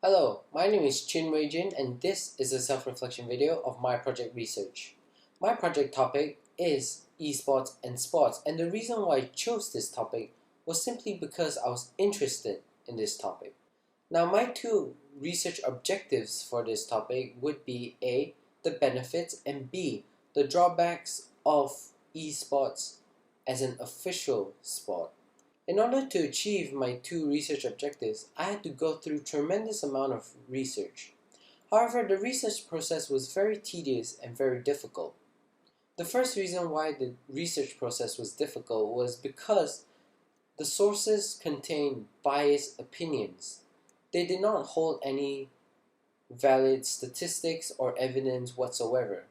Hello, my name is Chin Wei Jin and this is a self-reflection video of my project research. My project topic is esports and sports, and the reason why I chose this topic was simply because I was interested in this topic. Now my two research objectives for this topic would be A, the benefits, and B, the drawbacks of esports as an official sport. In order to achieve my two research objectives, I had to go through tremendous amount of research. However, the research process was very tedious and very difficult. The first reason why the research process was difficult was because the sources contained biased opinions. They did not hold any valid statistics or evidence whatsoever.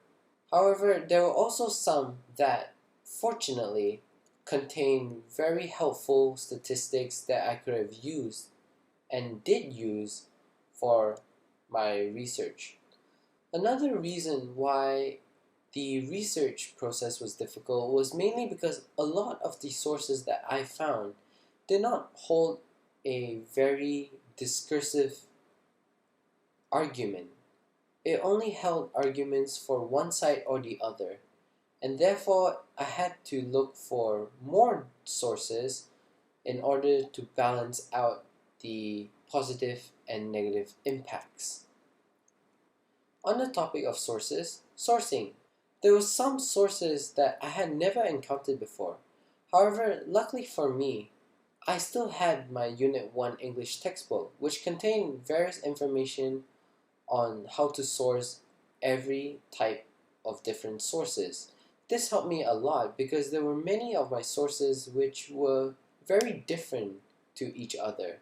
However, there were also some that, fortunately, contain very helpful statistics that I could have used and did use for my research. Another reason why the research process was difficult was mainly because a lot of the sources that I found did not hold a very discursive argument. It only held arguments for one side or the other, and therefore I had to look for more sources in order to balance out the positive and negative impacts. On the topic of sources, sourcing. There were some sources that I had never encountered before. However, luckily for me, I still had my Unit 1 English textbook, which contained various information on how to source every type of different sources. This helped me a lot because there were many of my sources which were very different to each other.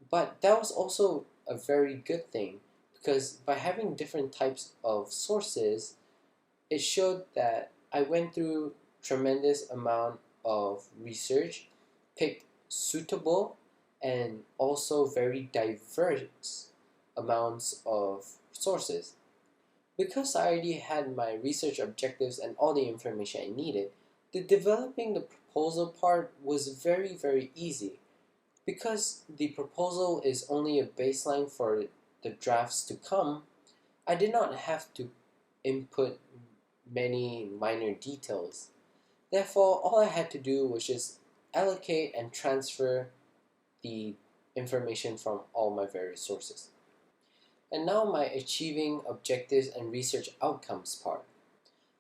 But that was also a very good thing because by having different types of sources, it showed that I went through tremendous amount of research, picked suitable and also very diverse amounts of sources. Because I already had my research objectives and all the information I needed, the developing the proposal part was very easy. Because the proposal is only a baseline for the drafts to come, I did not have to input many minor details. Therefore, all I had to do was just allocate and transfer the information from all my various sources. And now my achieving objectives and research outcomes part.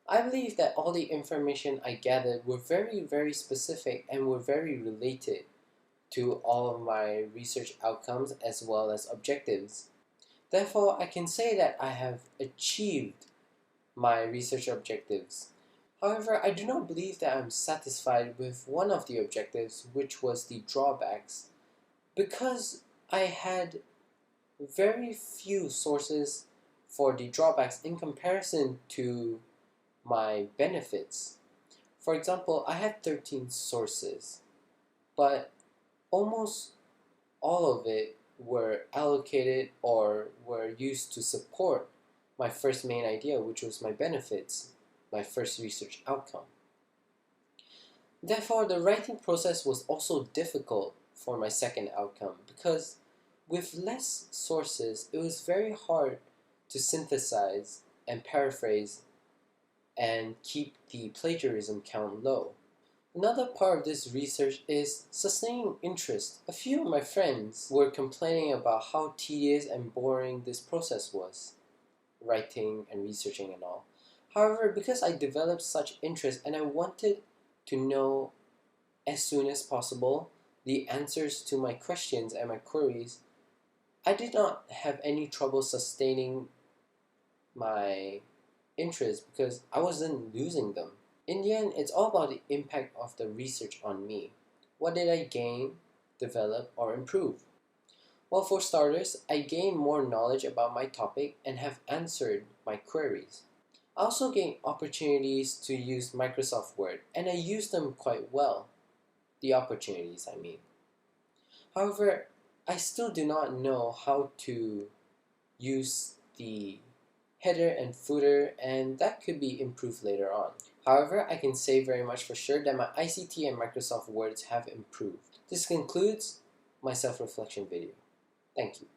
I believe that all the information I gathered were very specific and were very related to all of my research outcomes as well as objectives. Therefore, I can say that I have achieved my research objectives. However, I do not believe that I'm satisfied with one of the objectives, which was the drawbacks, because I had very few sources for the drawbacks in comparison to my benefits. For example, I had 13 sources, but almost all of it were allocated or were used to support my first main idea, which was my benefits, my first research outcome. Therefore, the writing process was also difficult for my second outcome because with less sources, it was very hard to synthesize and paraphrase and keep the plagiarism count low. Another part of this research is sustaining interest. A few of my friends were complaining about how tedious and boring this process was, writing and researching and all. However, because I developed such interest and I wanted to know as soon as possible the answers to my questions and my queries, I did not have any trouble sustaining my interest because I wasn't losing them. In the end, it's all about the impact of the research on me. What did I gain, develop, or improve? Well, for starters, I gained more knowledge about my topic and have answered my queries. I also gained opportunities to use Microsoft Word, and I used them quite well. The opportunities, I mean. However, I still do not know how to use the header and footer, and that could be improved later on. However, I can say very much for sure that my ICT and Microsoft Words have improved. This concludes my self-reflection video. Thank you.